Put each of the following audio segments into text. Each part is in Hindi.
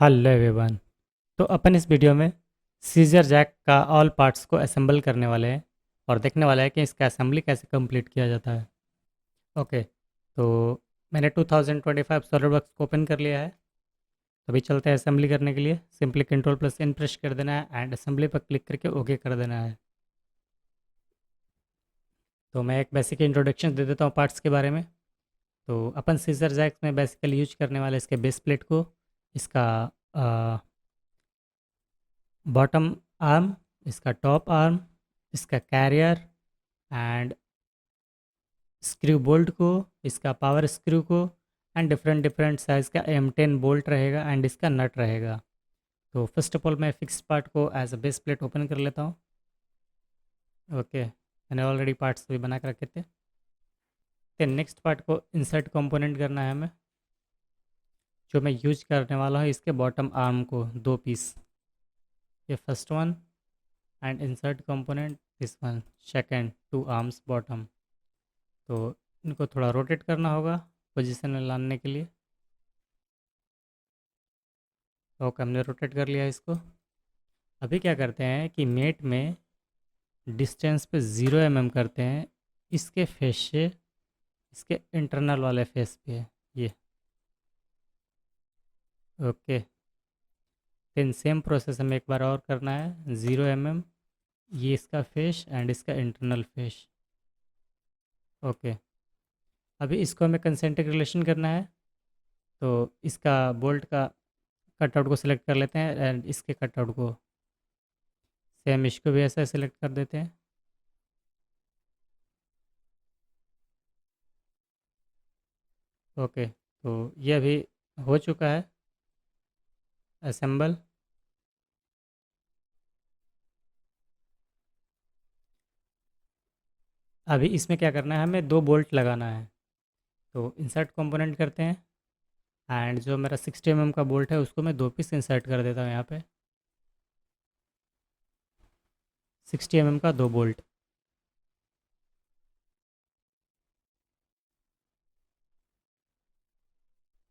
Hello everyone. तो अपन इस वीडियो में सीजर जैक का ऑल पार्ट्स को असेंबल करने वाले हैं और देखने वाले हैं कि इसका असेंबली कैसे कंप्लीट किया जाता है। ओके, तो मैंने 2025 सॉलिडवर्क्स को ओपन कर लिया है। तो अभी चलते हैं असेंबली करने के लिए। Simply control plus N press कर देना है एंड असेंबली पर क्लिक करके ओके कर देना है। तो मैं एक बेसिक इंट्रोडक्शन दे देता हूँ पार्ट्स के बारे में। तो अपन सीजर जैक में बेसिकली यूज करने वाले इसके बेस प्लेट को, इसका बॉटम आर्म, इसका टॉप आर्म, इसका कैरियर एंड स्क्रू बोल्ट को, इसका पावर स्क्रू को एंड डिफरेंट डिफरेंट साइज़ का M10 बोल्ट रहेगा एंड इसका नट रहेगा। तो फर्स्ट ऑफ ऑल मैं फिक्स पार्ट को as a base plate open कर लेता हूँ। ओके, मैंने ऑलरेडी पार्ट्स भी बना कर रखे थे। तो नेक्स्ट पार्ट को इंसर्ट कंपोनेंट करना है हमें। जो मैं यूज करने वाला हूँ इसके बॉटम आर्म को 2 पीस, ये first one and insert component this one second 2 arms bottom. तो इनको थोड़ा रोटेट करना होगा पोजीशन में लाने के लिए। ओके, हमने रोटेट कर लिया इसको। अभी क्या करते हैं कि मेट में डिस्टेंस पे 0 mm करते हैं इसके फेस से इसके इंटरनल वाले फेस पे, ये। ओके, फिर सेम प्रोसेस हमें एक बार और करना है। 0 mm, ये इसका फेस एंड इसका इंटरनल फेस। ओके, अभी इसको हमें कंसेंट्रिक रिलेशन करना है। तो इसका बोल्ट का कटआउट को सिलेक्ट कर लेते हैं एंड इसके कटआउट को सेम इसको भी ऐसा सिलेक्ट कर देते हैं। ओके, तो ये अभी हो चुका है असेंबल। अभी इसमें क्या करना है, हमें 2 बोल्ट लगाना है। तो इंसर्ट कंपोनेंट करते हैं एंड जो मेरा 60 mm का बोल्ट है उसको मैं 2 पीस इंसर्ट कर देता हूँ यहाँ पे। 60 mm का 2 बोल्ट।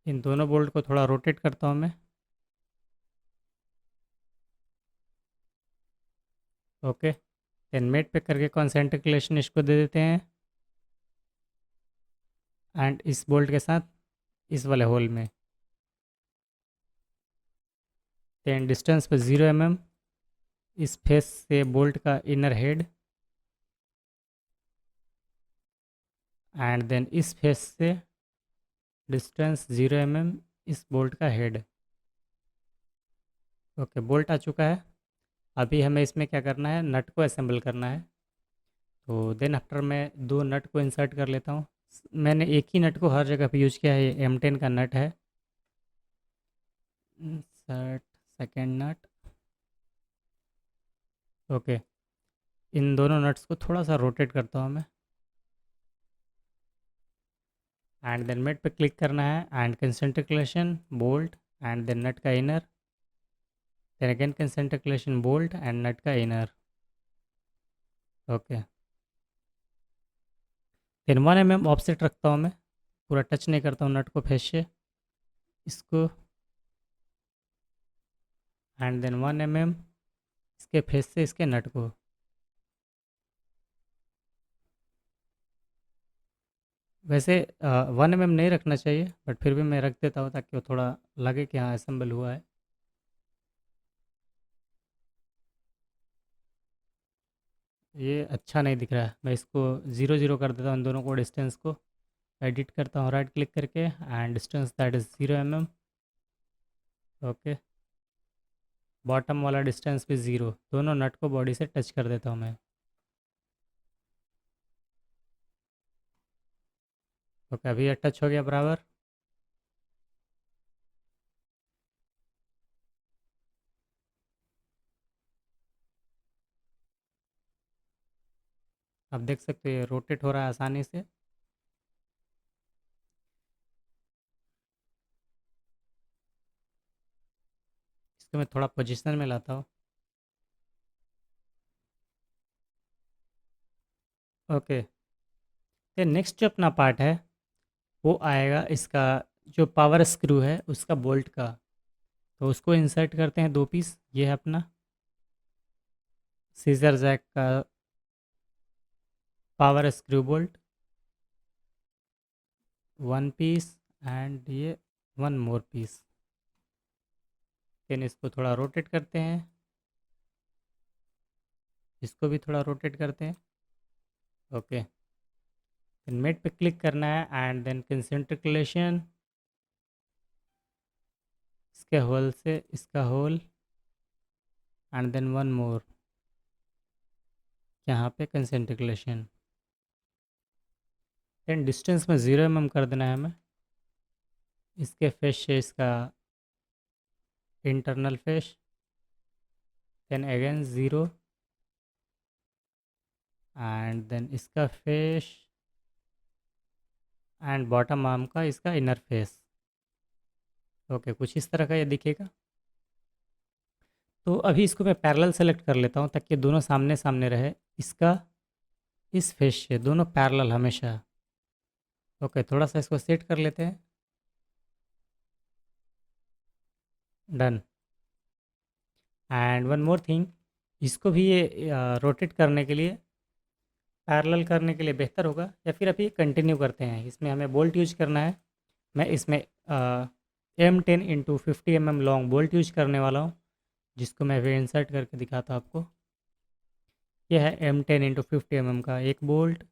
इन दोनों बोल्ट को थोड़ा रोटेट करता हूँ मैं। ओके, देन मेट पे करके कॉन्सेंट्रिक रिलेशन इसको दे देते हैं एंड इस बोल्ट के साथ इस वाले होल में। देन डिस्टेंस पे 0 mm, इस फेस से बोल्ट का इनर हेड एंड देन इस फेस से डिस्टेंस 0 mm, इस बोल्ट का हेड। ओके, बोल्ट आ चुका है। अभी हमें इसमें क्या करना है, नट को असेंबल करना है। तो देन आफ्टर मैं 2 नट को इंसर्ट कर लेता हूँ। मैंने एक ही नट को हर जगह पे यूज़ किया है, ये M10 का नट है। Insert second nut. ओके, इन दोनों नट्स को थोड़ा सा रोटेट करता हूँ मैं एंड देन मेट पे क्लिक करना है and concentric relation bolt and then nut का inner, then again concentric relation bolt and nut का inner. Okay, then 1 mm offset रखता हूँ मैं, पूरा टच नहीं करता हूँ नट को फेस से इसको एंड देन 1 mm इसके फेस से इसके नट को। वैसे 1 mm नहीं रखना चाहिए बट फिर भी मैं रख देता हूँ ताकि वो थोड़ा लगे कि हाँ असेंबल हुआ है। ये अच्छा नहीं दिख रहा है, मैं इसको 0 0 कर देता हूँ इन दोनों को डिस्टेंस को। एडिट करता हूँ राइट क्लिक करके and distance that is 0 mm। Okay, bottom वाला डिस्टेंस भी 0, दोनों नट को बॉडी से टच कर देता हूँ मैं। ओके, अभी ये टच हो गया बराबर। आप देख सकते हो ये रोटेट हो रहा है आसानी से। इसको मैं थोड़ा पोजिशन में लाता हूँ। ओके, ये नेक्स्ट जो अपना पार्ट है वो आएगा इसका, जो पावर स्क्रू है उसका बोल्ट का। तो उसको इंसर्ट करते हैं 2 पीस। ये है अपना सीजर जैक का power screw bolt 1 piece, and ये 1 मोर पीस। देन इसको थोड़ा रोटेट करते हैं, इसको भी थोड़ा रोटेट करते हैं। ओके, देन मेट पे क्लिक करना है एंड देन कंसेंट्रिक रिलेशन, इसके होल से इसका होल, एंड देन 1 मोर यहाँ पे कंसेंट्रिक रिलेशन। देन डिस्टेंस में 0 mm कर देना है हमें, इसके फेस से इसका internal face, then again 0, and then इसका फेस एंड बॉटम आर्म का इसका इनर फेस। ओके, कुछ इस तरह का ये दिखेगा। तो अभी इसको मैं पैरेलल सेलेक्ट कर लेता हूँ ताकि दोनों सामने सामने रहे, इसका इस फेस से दोनों पैरेलल हमेशा। ओके, थोड़ा सा इसको सेट कर लेते हैं। Done. And one more thing, इसको भी ये रोटेट करने के लिए, पैरेलल करने के लिए बेहतर होगा, या फिर अभी कंटिन्यू करते हैं। इसमें हमें बोल्ट यूज करना है। मैं इसमें M10 × 50 mm long bolt use करने वाला हूँ, जिसको मैं अभी इंसर्ट करके दिखाता हूँ आपको। यह है M10 × 50 mm का एक बोल्ट,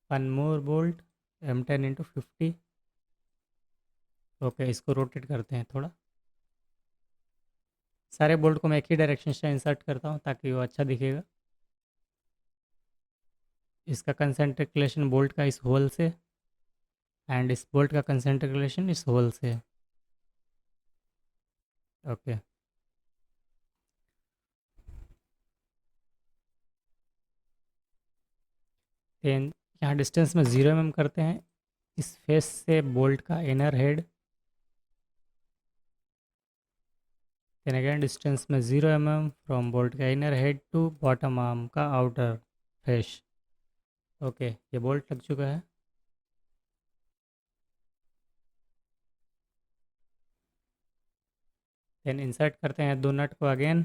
1 मोर बोल्ट M10 × 50। ओके, इसको रोटेट करते हैं थोड़ा। सारे बोल्ट को मैं एक ही डायरेक्शन से इंसर्ट करता हूँ ताकि वो अच्छा दिखेगा। इसका कंसेंट्रिक रिलेशन बोल्ट का इस होल से, एंड इस बोल्ट का कंसेंट्रिक रिलेशन इस होल से। ओके, देन यहाँ डिस्टेंस में 0 mm करते हैं, इस फेस से बोल्ट का inner head, then again distance में 0 mm फ्रॉम बोल्ट का inner head to bottom arm का आउटर फेस। ओके, ये बोल्ट लग चुका है। देन इंसर्ट करते हैं 2 नट को अगेन।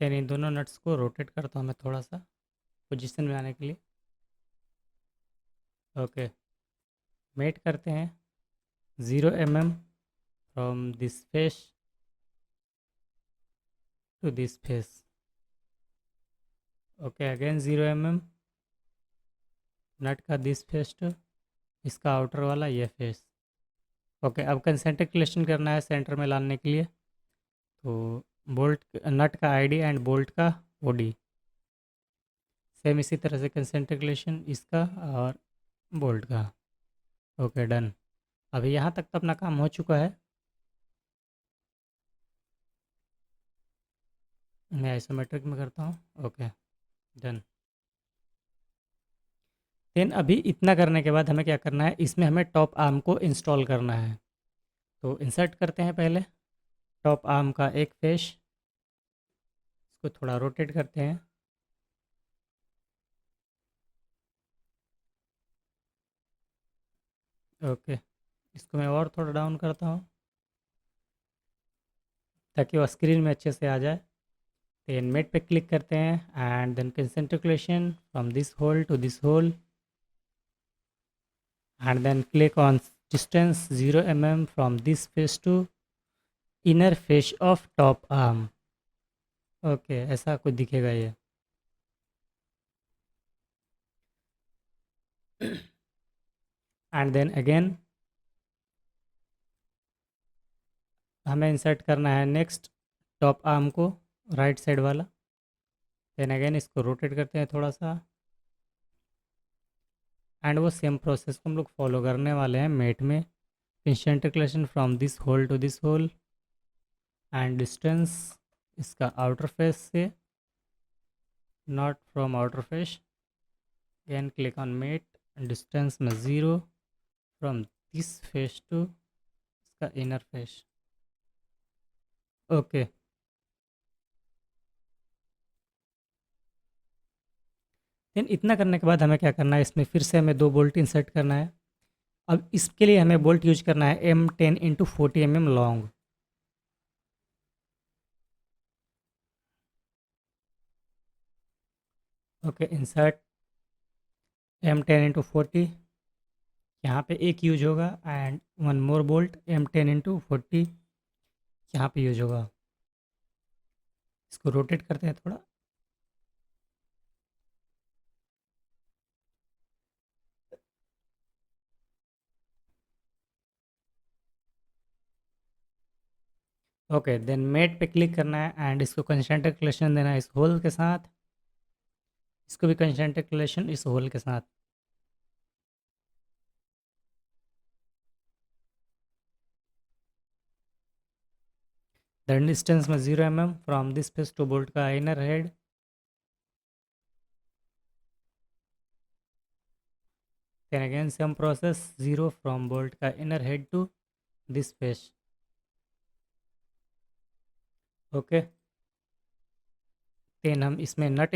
देन इन दोनों नट्स को रोटेट करता हूँ मैं थोड़ा सा पोजीशन में आने के लिए। ओके, मेट करते हैं 0 mm from this face to this face. Okay, again 0 mm nut का दिस फेस टू इसका आउटर वाला ये फेस। ओके, अब कंसेंट्रिक रिलेशन करना है सेंटर में लाने के लिए, तो बोल्ट नट का आईडी एंड बोल्ट का ओडी, सेम इसी तरह से कंसेंट्रिक रिलेशन इसका और बोल्ट का। Okay, done. अभी यहाँ तक तो अपना काम हो चुका है। मैं आइसोमेट्रिक में करता हूँ। Okay, done. देन अभी इतना करने के बाद हमें क्या करना है, इसमें हमें टॉप आर्म को इंस्टॉल करना है। तो इंसर्ट करते हैं पहले टॉप आर्म का एक फेस, इसको थोड़ा रोटेट करते हैं। ओके, इसको मैं और थोड़ा डाउन करता हूँ ताकि वो स्क्रीन में अच्छे से आ जाए। देन मेट पे क्लिक करते हैं and then concentric relation from this hole to this hole, and then click on distance 0 mm from this face to inner face of top arm. Okay, ऐसा कुछ दिखेगा ये। एंड देन अगेन हमें इंसर्ट करना है नेक्स्ट टॉप आर्म को, राइट साइड वाला। देन अगेन इसको रोटेट करते हैं थोड़ा सा, एंड वो सेम प्रोसेस को हम लोग फॉलो करने वाले हैं मेट में। Concentric relation from this hole to this hole, and distance इसका आउटर फेस से, not from outer face. Again click on mate, distance में 0 फ्रॉम दिस फेस टू इसका इनर फेस। ओके, देन इतना करने के बाद हमें क्या करना है, इसमें फिर से हमें 2 बोल्ट इंसर्ट करना है। अब इसके लिए हमें बोल्ट यूज़ करना है M10 × 40 mm long. Okay, insert M10 × 40, यहाँ पे एक यूज होगा and one more bolt M10 × 40 यहाँ पे यूज होगा। इसको रोटेट करते हैं थोड़ा। ओके, देन मेट पे क्लिक करना है एंड इसको कंसंट्रिक रिलेशन देना है इस होल के साथ। इसको भी कंसंट्रिक रिलेशन इस होल के साथ। देन डिस्टेंस में 0 mm from this face to bolt का inner head. Then again same process, 0 from bolt का inner head to this face. Okay, then हम इसमें नट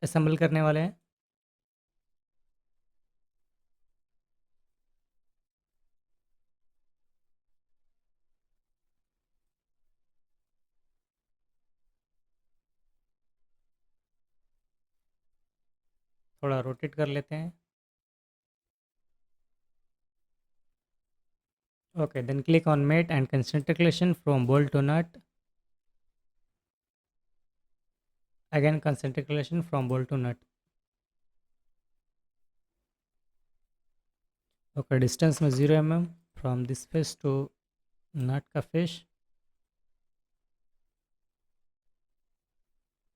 असेंबल करने वाले हैं। थोड़ा रोटेट कर लेते हैं। Okay, then click on mate and concentric relation from bolt to nut. Again concentric relation from bolt to nut. Okay, distance में 0 mm from this face to nut का face.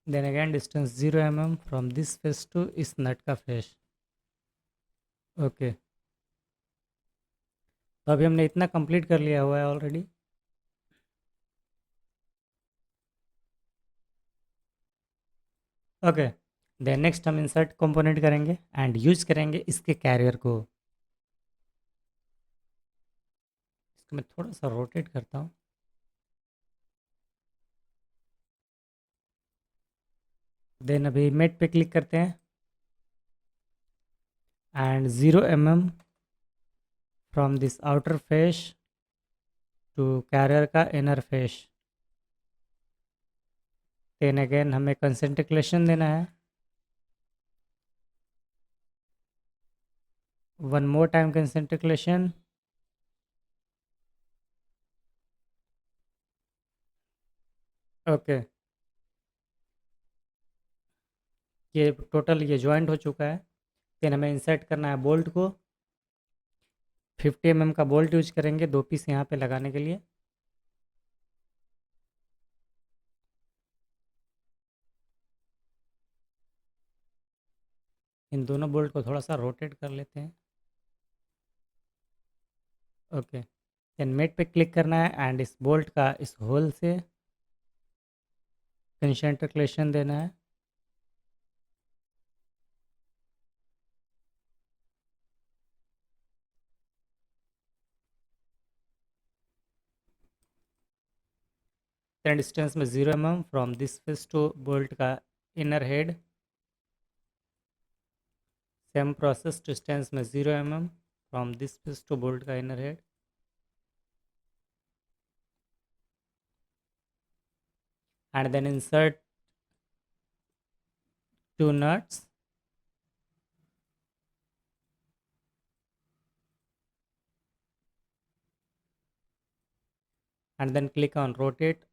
Then again distance 0 mm from this face to इस नट का फेस। ओके, तो अभी हमने इतना कंप्लीट कर लिया हुआ है ऑलरेडी। ओके, देन नेक्स्ट हम इंसर्ट कंपोनेंट करेंगे एंड यूज करेंगे इसके कैरियर को। इसको मैं थोड़ा सा रोटेट करता हूँ। देन अभी मेट पे क्लिक करते हैं and 0 mm from this outer face to carrier का इनर फेस। देन अगेन हमें कंसंट्रिक रिलेशन देना है। One more time concentric relation. Okay, ये टोटल ये ज्वाइंट हो चुका है। देन हमें इंसर्ट करना है बोल्ट को। 50 mm का बोल्ट यूज करेंगे 2 पीस यहाँ पे लगाने के लिए। इन दोनों बोल्ट को थोड़ा सा रोटेट कर लेते हैं। ओके, देन मेट पे क्लिक करना है एंड इस बोल्ट का इस होल से कंसंट्रिक रिलेशन देना है। देन डिस्टेंस में 0 mm from this face to bolt का inner head. Same process, distance में 0 mm from this face to bolt का inner head and then insert 2 nuts and then click on rotate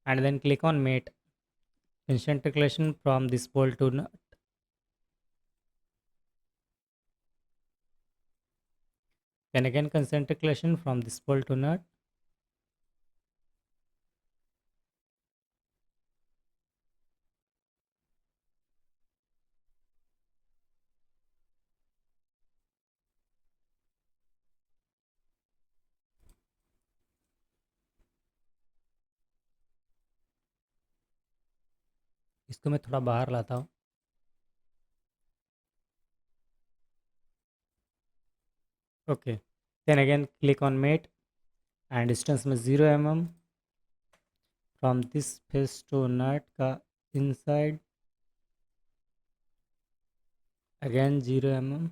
and then click on mate. Concentric relation from this bolt to nut. Then again concentric relation from this bolt to nut. इसको मैं थोड़ा बाहर लाता हूँ। Okay, then again click on mate and distance में 0 mm from this face to nut का inside again 0 mm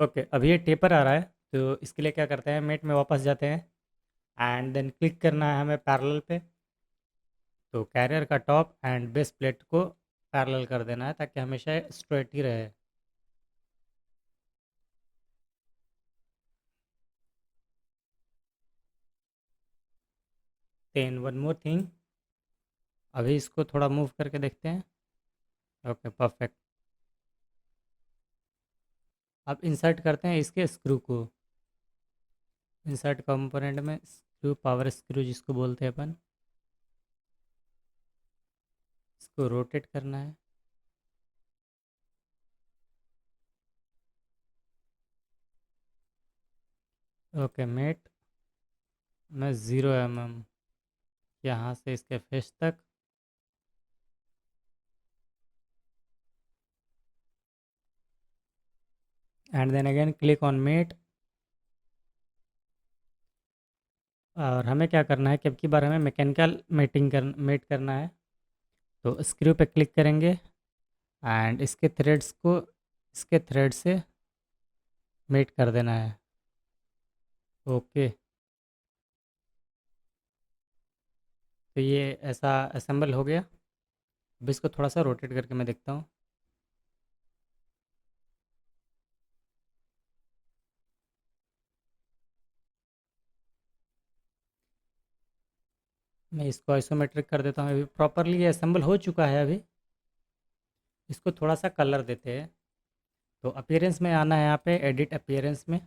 ओके अभी ये टेपर आ रहा है तो इसके लिए क्या करते हैं मेट में वापस जाते हैं एंड देन क्लिक करना है हमें पैरेलल पे तो कैरियर का टॉप एंड बेस प्लेट को पैरेलल कर देना है ताकि हमेशा स्ट्रेट ही रहे देन वन मोर थिंग अभी इसको थोड़ा मूव करके देखते हैं ओके परफेक्ट अब इंसर्ट करते हैं इसके स्क्रू को इंसर्ट कंपोनेंट में स्क्रू पावर स्क्रू जिसको बोलते हैं अपन इसको रोटेट करना है ओके मेट में 0 mm यहाँ से इसके फेस तक and then again click on mate और हमें क्या करना है कि अब की बार हमें मैकेनिकल मेट करना है तो स्क्रू पे क्लिक करेंगे एंड इसके थ्रेड्स को इसके थ्रेड से मेट कर देना है ओके तो ये ऐसा असेंबल हो गया अब इसको थोड़ा सा रोटेट करके मैं देखता हूँ मैं इसको आइसोमेट्रिक कर देता हूँ अभी प्रॉपरली ये असेंबल हो चुका है अभी इसको थोड़ा सा कलर देते हैं तो अपीयरेंस में आना है यहाँ पे एडिट अपीयरेंस में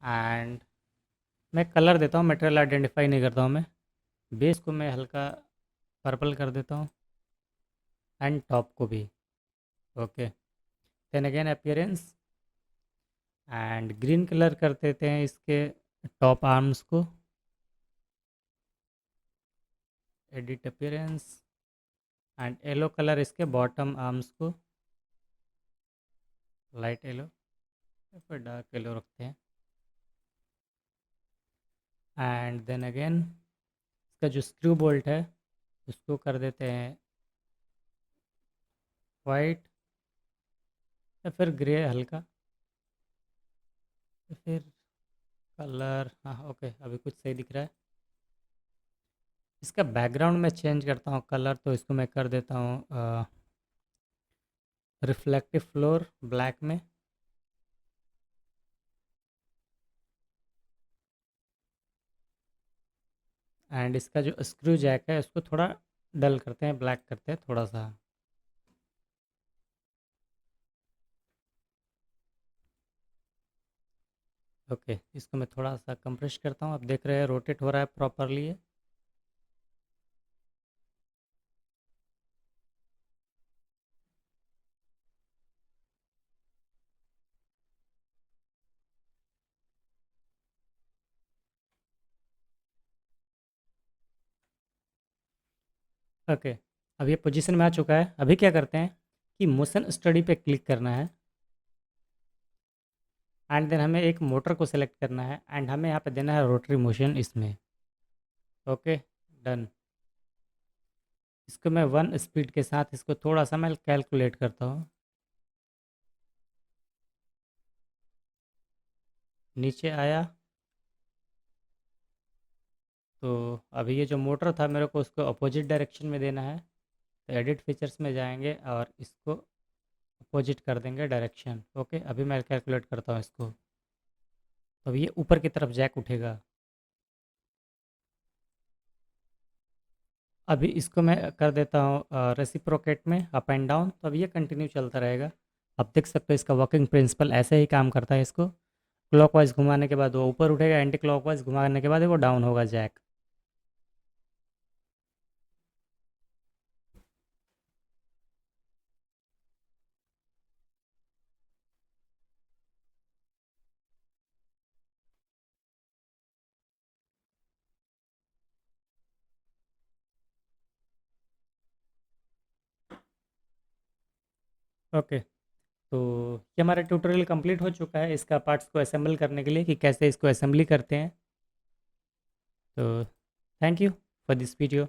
एंड मैं कलर देता हूँ मटेरियल आइडेंटिफाई नहीं करता हूँ मैं बेस को मैं हल्का पर्पल कर देता हूँ एंड टॉप को भी okay then again appearance and green colour कर देते हैं इसके टॉप आर्म्स को edit appearance and yellow colour इसके बॉटम आर्म्स को लाइट येलो या फिर डार्क येलो रखते हैं एंड देन अगेन इसका जो स्क्रू बोल्ट है उसको कर देते हैं वाइट या फिर ग्रे हल्का या फिर कलर हाँ ओके अभी कुछ सही दिख रहा है इसका बैकग्राउंड में चेंज करता हूँ कलर तो इसको मैं कर देता हूँ रिफ्लेक्टिव फ्लोर ब्लैक में एंड इसका जो स्क्रू जैक है उसको थोड़ा डल करते हैं ब्लैक करते हैं थोड़ा सा ओके इसको मैं थोड़ा सा कंप्रेस करता हूँ अब देख रहे हैं रोटेट हो रहा है प्रॉपरली है ओके अब ये पोजीशन में आ चुका है अभी क्या करते हैं कि मोशन स्टडी पे क्लिक करना है एंड देन हमें एक मोटर को सिलेक्ट करना है एंड हमें यहाँ पे देना है रोटरी मोशन इसमें ओके डन इसको मैं 1 स्पीड के साथ इसको थोड़ा सा मैं कैलकुलेट करता हूँ नीचे आया तो अभी ये जो मोटर था मेरे को उसको अपोजिट डायरेक्शन में देना है तो एडिट फीचर्स में जाएंगे और इसको अपोजिट कर देंगे डायरेक्शन ओके अभी मैं कैलकुलेट करता हूँ इसको तो अभी ये ऊपर की तरफ जैक उठेगा अभी इसको मैं कर देता हूँ रेसिप्रोकेट में अप एंड डाउन तो अभी ये कंटिन्यू चलता रहेगा अब देख सकते हो इसका वर्किंग प्रिंसिपल ऐसे ही काम करता है इसको क्लॉकवाइज घुमाने के बाद वो ऊपर उठेगा एंटी क्लॉकवाइज घुमाने के बाद वो डाउन होगा जैक ओके, तो ये हमारा ट्यूटोरियल कंप्लीट हो चुका है इसका पार्ट्स को असेंबल करने के लिए कि कैसे इसको असेंबली करते हैं। तो thank you for this video.